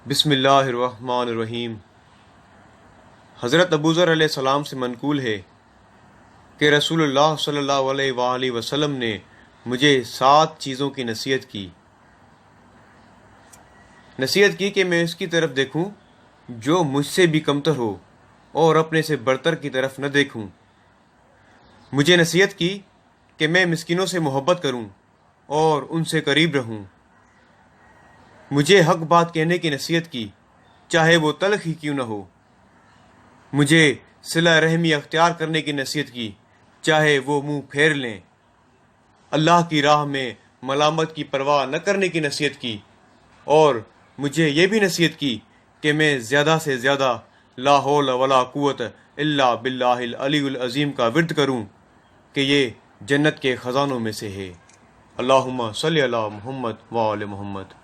बिस्मिल्लाहिर्रहमानिर्रहीम। हज़रत अबू ज़र अलैहिस्सलाम से मनकूल है कि रसूलुल्लाह सल्लल्लाहु अलैहि वसल्लम ने मुझे 7 चीज़ों की नसीहत की कि मैं इसकी तरफ देखूं जो मुझसे भी कमतर हो और अपने से बरतर की तरफ न देखूं। मुझे नसीहत की कि मैं मिस्किनों से मोहब्बत करूं और उनसे करीब रहूं। मुझे हक बात कहने की नसीहत की, चाहे वो तल्ख ही क्यों न हो। मुझे सिला रहमी अख्तियार करने की नसीहत की, चाहे वो मुंह फेर लें। अल्लाह की राह में मलामत की परवाह न करने की नसीहत की और मुझे ये भी नसीहत की कि मैं ज़्यादा से ज़्यादा ला हौल वला कुव्वत इल्ला बिल्लाहिल अलीयुल अज़ीम का विर्द करूं कि ये जन्नत के ख़ज़ानों में से है। अल्लाहुम्मा सल्लि अला मुहम्मद व आले मुहम्मद।